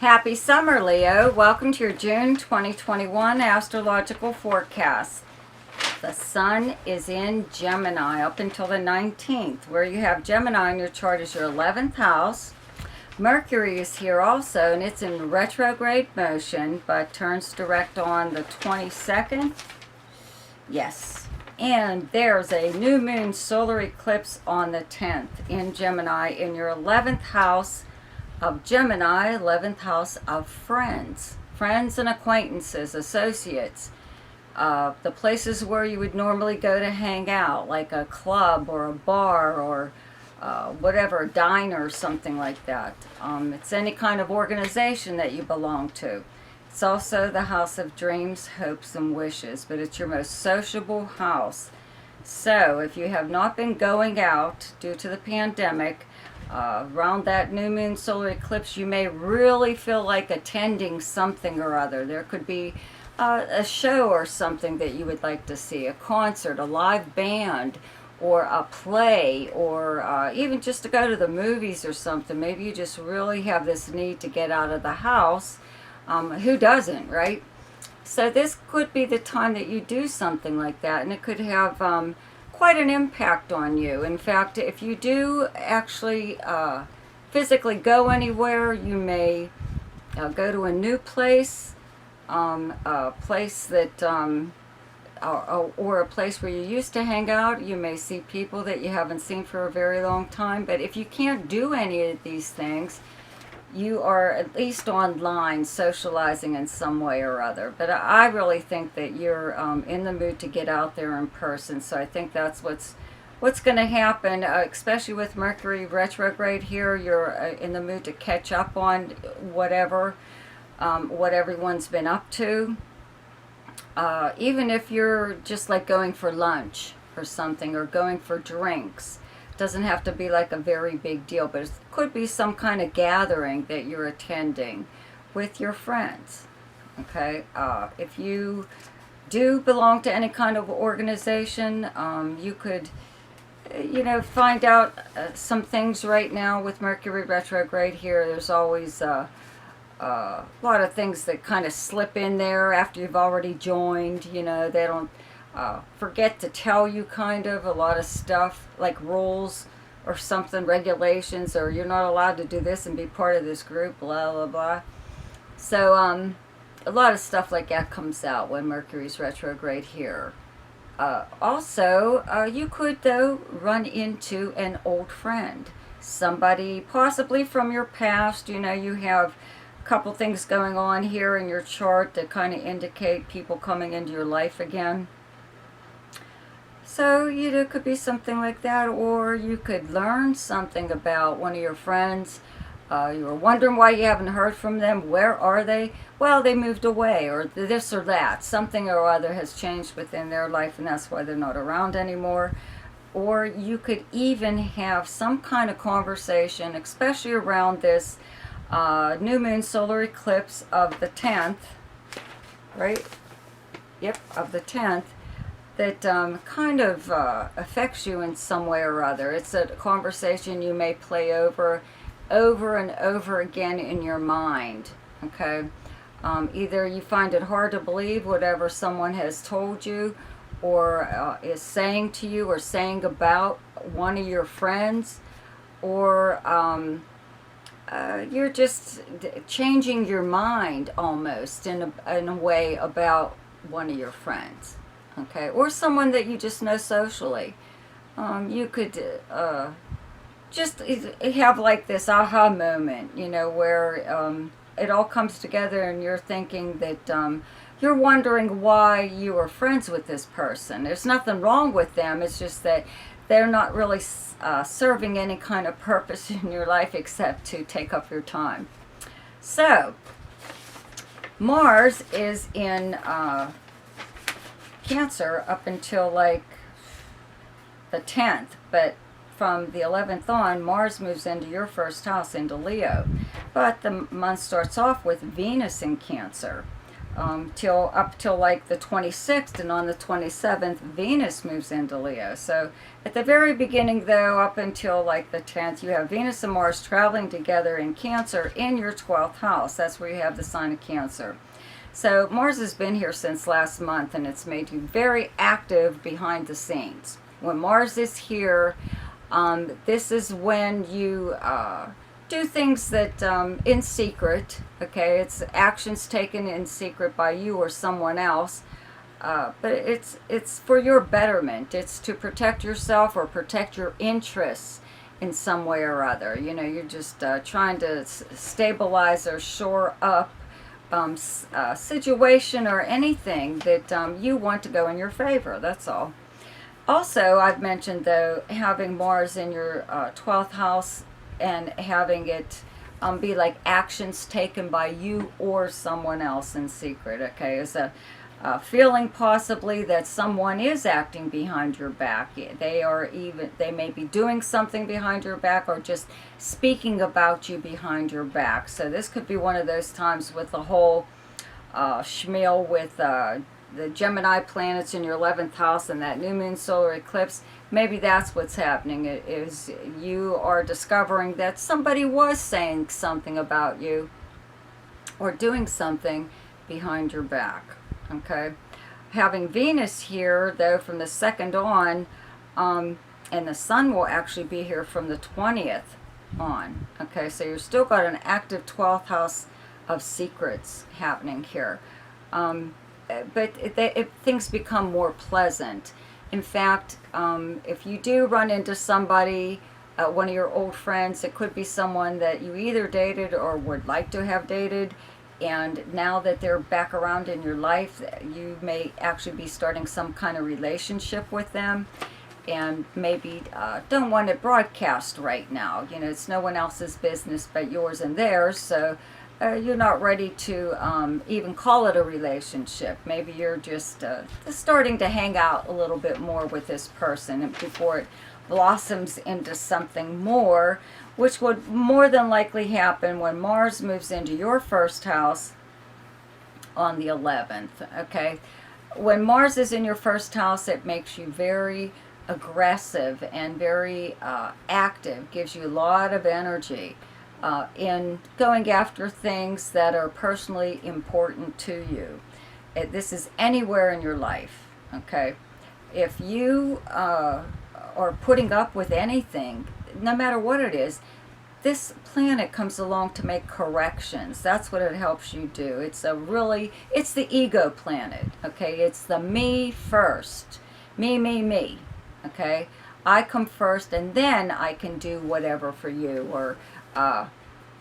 Happy summer, Leo. Welcome to your June 2021 astrological forecast. The sun is in Gemini up until the 19th, where you have Gemini in your chart as your 11th house. Mercury is here also, and it's in retrograde motion, but turns direct on the 22nd. Yes. And there's a new moon solar eclipse on the 10th in Gemini in your 11th house of Gemini, 11th house of friends and acquaintances, associates, the places where you would normally go to hang out, like a club or a bar or whatever, a diner or something like that. It's any kind of organization that you belong to. It's also the house of dreams, hopes, and wishes, but it's your most sociable house. So if you have not been going out due to the pandemic, around that new moon solar eclipse, you may really feel like attending something or other. There could be a show or something that you would like to see, a concert, a live band, or a play, or even just to go to the movies or something. Maybe you just really have this need to get out of the house. Who doesn't, right? So this could be the time that you do something like that, and it could have quite an impact on you. In fact, if you do actually physically go anywhere, you may go to a new place, a place that, or a place where you used to hang out. You may see people that you haven't seen for a very long time. But if you can't do any of these things, you are at least online socializing in some way or other. But I really think that you're in the mood to get out there in person. So I think that's what's going to happen, especially with Mercury retrograde here. You're in the mood to catch up on whatever, what everyone's been up to. Even if you're just like going for lunch or something, or going for drinks. Doesn't have to be like a very big deal, but it could be some kind of gathering that you're attending with your friends. Okay, if you do belong to any kind of organization, you could, find out some things right now with Mercury retrograde here. There's always a lot of things that kind of slip in there after you've already joined. They don't forget to tell you kind of a lot of stuff, like rules or something, regulations, or you're not allowed to do this and be part of this group, blah, blah, blah. So a lot of stuff like that comes out when Mercury's retrograde here. Also, you could, though, run into an old friend, somebody possibly from your past. You have a couple things going on here in your chart that kind of indicate people coming into your life again. So, it could be something like that, or you could learn something about one of your friends. You were wondering why you haven't heard from them. Where are they? Well, they moved away, or this or that. Something or other has changed within their life, and that's why they're not around anymore. Or you could even have some kind of conversation, especially around this new moon solar eclipse of the 10th, right? Yep, of the 10th. That kind of affects you in some way or other. It's a conversation you may play over and over again in your mind, okay? Either you find it hard to believe whatever someone has told you, or is saying to you, or saying about one of your friends, or you're just changing your mind almost in a way about one of your friends. Okay, or someone that you just know socially. You could just have like this aha moment, where it all comes together and you're thinking that you're wondering why you are friends with this person. There's nothing wrong with them, it's just that they're not really serving any kind of purpose in your life except to take up your time. So, Mars is in Cancer up until like the 10th, but from the 11th on, Mars moves into your first house, into Leo. But the month starts off with Venus in Cancer. till like the 26th, and on the 27th Venus moves into Leo. So at the very beginning, though, up until like the 10th, you have Venus and Mars traveling together in Cancer in your 12th house. That's where you have the sign of Cancer. So Mars has been here since last month, and it's made you very active behind the scenes. When Mars is here, this is when you do things that in secret. Okay, it's actions taken in secret by you or someone else, but it's for your betterment. It's to protect yourself or protect your interests in some way or other. You know, you're just trying to stabilize or shore up situation or anything that you want to go in your favor. That's all. Also, I've mentioned, though, having Mars in your 12th house and having it be like actions taken by you or someone else in secret. Okay, is a feeling possibly that someone is acting behind your back. They may be doing something behind your back or just speaking about you behind your back. So this could be one of those times with the whole schmeal with the Gemini planets in your 11th house and that new moon solar eclipse. Maybe that's what's happening, is you are discovering that somebody was saying something about you or doing something behind your back. Okay, having Venus here, though, from the 2nd on, and the Sun will actually be here from the 20th on. Okay, so you've still got an active 12th house of secrets happening here. But if things become more pleasant. In fact, if you do run into somebody, one of your old friends, it could be someone that you either dated or would like to have dated, and now that they're back around in your life, you may actually be starting some kind of relationship with them, and maybe don't want it broadcast right now. You know, it's no one else's business but yours and theirs, so you're not ready to even call it a relationship. Maybe you're just starting to hang out a little bit more with this person before it blossoms into something more, which would more than likely happen when Mars moves into your 1st house on the 11th. Okay, when Mars is in your 1st house, it makes you very aggressive and very active, gives you a lot of energy in going after things that are personally important to you. This is anywhere in your life. Okay, if you are putting up with anything, no matter what it is, this planet comes along to make corrections. That's what it helps you do. It's the ego planet. Okay, it's the me first. Me. Okay, I come first, and then I can do whatever for you, or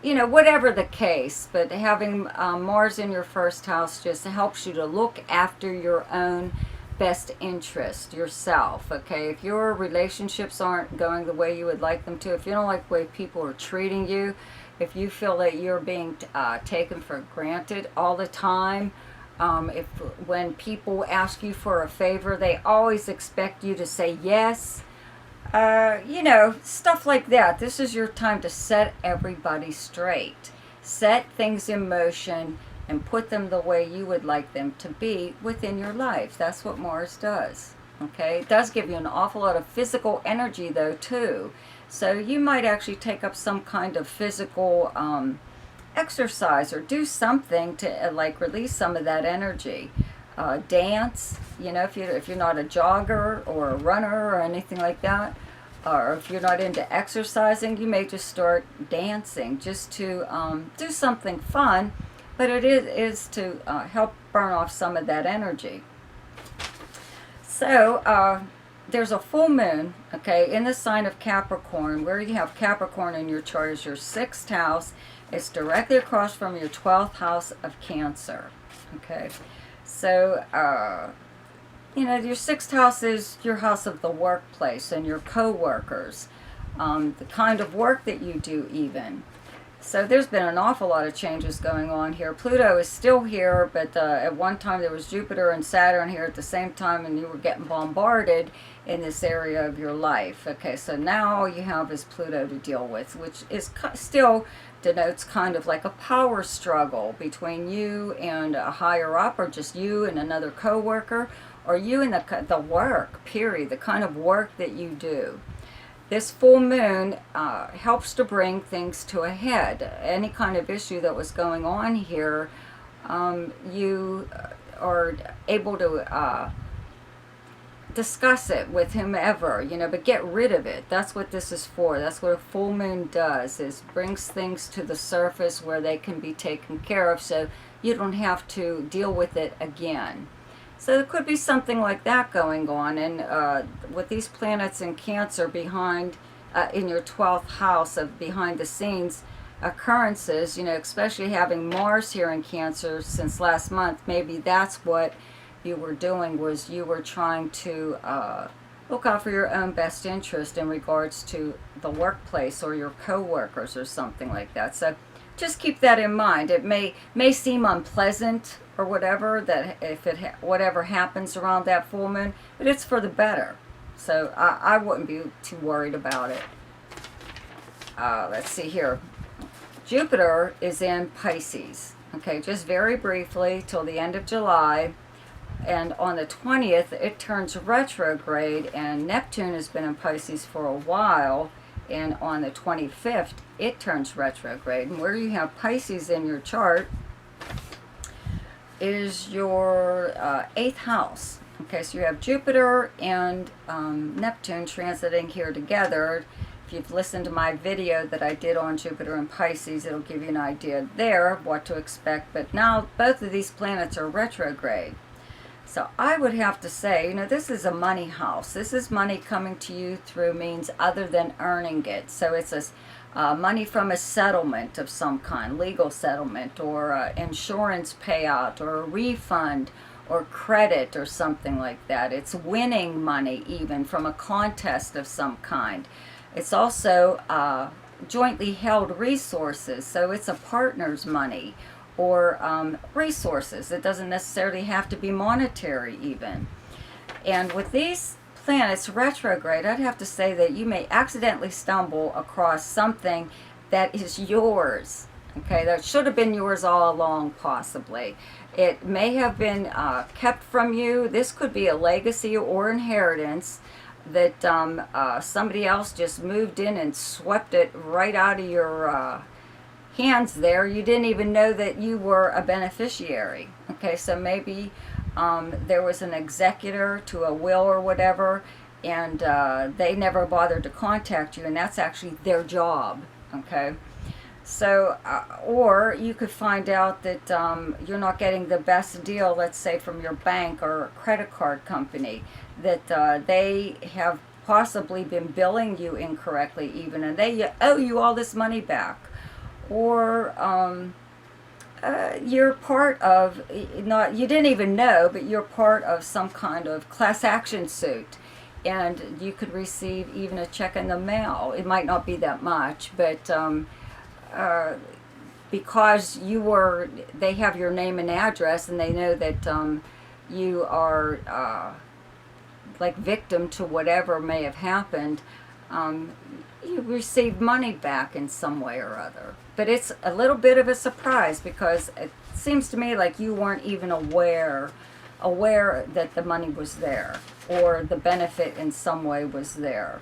you know, whatever the case. But having Mars in your 1st house just helps you to look after your own best interest, yourself. Okay, if your relationships aren't going the way you would like them to, if you don't like the way people are treating you, if you feel that you're being taken for granted all the time, when people ask you for a favor, they always expect you to say yes, you know, stuff like that. This is your time to set everybody straight, set things in motion, and put them the way you would like them to be within your life. That's what Mars does. Okay, it does give you an awful lot of physical energy, though, too. So you might actually take up some kind of physical exercise or do something to like release some of that energy. Dance, you know, if you're not a jogger or a runner or anything like that, or if you're not into exercising, you may just start dancing just to do something fun, but it is to help burn off some of that energy. So there's a full moon, okay, in the sign of Capricorn, where you have Capricorn in your chart as your 6th house. It's directly across from your 12th house of Cancer. Okay, so you know, your 6th house is your house of the workplace and your co-workers, the kind of work that you do even. So there's been an awful lot of changes going on here. Pluto is still here, but at one time there was Jupiter and Saturn here at the same time, and you were getting bombarded in this area of your life. Okay, so now all you have is Pluto to deal with, which is still denotes kind of like a power struggle between you and a higher up, or just you and another coworker, or you and the work, period, the kind of work that you do. This full moon helps to bring things to a head. Any kind of issue that was going on here, you are able to discuss it with whomever, but get rid of it. That's what this is for. That's what a full moon does, is brings things to the surface where they can be taken care of, so you don't have to deal with it again. So there could be something like that going on. And with these planets in Cancer behind, in your 12th house of behind the scenes occurrences, especially having Mars here in Cancer since last month, maybe that's what you were doing, was you were trying to look out for your own best interest in regards to the workplace or your co-workers or something like that. So just keep that in mind. It may seem unpleasant or whatever, that if whatever happens around that full moon, but it's for the better. So I wouldn't be too worried about it. Let's see here. Jupiter is in Pisces. Okay, just very briefly till the end of July. And on the 20th, it turns retrograde, and Neptune has been in Pisces for a while. And on the 25th, it turns retrograde. And where you have Pisces in your chart is your 8th house. Okay, so you have Jupiter and Neptune transiting here together. If you've listened to my video that I did on Jupiter and Pisces, it'll give you an idea there of what to expect. But now both of these planets are retrograde. So I would have to say, this is a money house. This is money coming to you through means other than earning it. So it's money from a settlement of some kind, legal settlement, or insurance payout, or a refund, or credit, or something like that. It's winning money even from a contest of some kind. It's also jointly held resources, so it's a partner's money, or resources. It doesn't necessarily have to be monetary even. And with these planets retrograde, I'd have to say that you may accidentally stumble across something that is yours. Okay, that should have been yours all along, possibly. It may have been kept from you. This could be a legacy or inheritance that somebody else just moved in and swept it right out of your hands there. You didn't even know that you were a beneficiary. Okay, so maybe there was an executor to a will or whatever, and they never bothered to contact you, and that's actually their job. Okay, so or you could find out that you're not getting the best deal, let's say from your bank or credit card company, that they have possibly been billing you incorrectly even, and they owe you all this money back. Or you're part of, you didn't even know, but you're part of some kind of class action suit, and you could receive even a check in the mail. It might not be that much, but because they have your name and address, and they know that you are like victim to whatever may have happened, you receive money back in some way or other. But it's a little bit of a surprise, because it seems to me like you weren't even aware that the money was there, or the benefit in some way was there.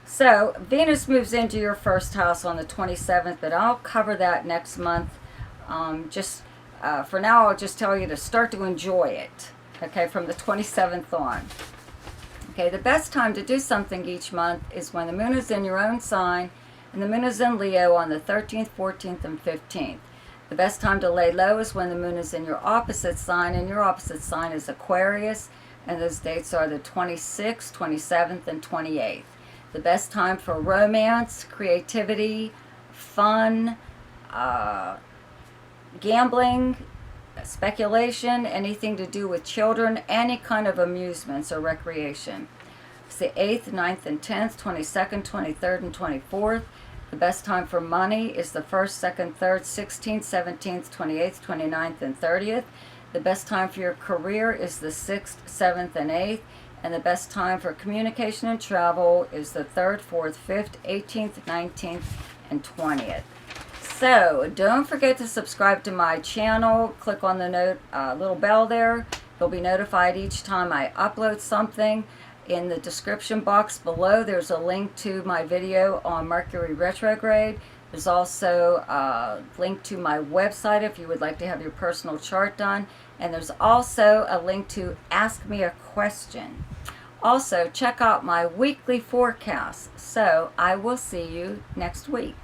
So Venus moves into your first house on the 27th, but I'll cover that next month. For now, I'll just tell you to start to enjoy it, okay, from the 27th on. Okay, the best time to do something each month is when the moon is in your own sign, and the moon is in Leo on the 13th, 14th, and 15th. The best time to lay low is when the moon is in your opposite sign, and your opposite sign is Aquarius, and those dates are the 26th, 27th, and 28th. The best time for romance, creativity, fun, gambling, speculation, anything to do with children, any kind of amusements or recreation. It's the 8th, 9th, and 10th, 22nd, 23rd, and 24th. The best time for money is the 1st, 2nd, 3rd, 16th, 17th, 28th, 29th, and 30th. The best time for your career is the 6th, 7th, and 8th. And the best time for communication and travel is the 3rd, 4th, 5th, 18th, 19th, and 20th. So don't forget to subscribe to my channel. Click on the little bell there. You'll be notified each time I upload something. In the description box below, there's a link to my video on Mercury retrograde. There's also a link to my website if you would like to have your personal chart done. And there's also a link to Ask Me a Question. Also, check out my weekly forecast. So I will see you next week.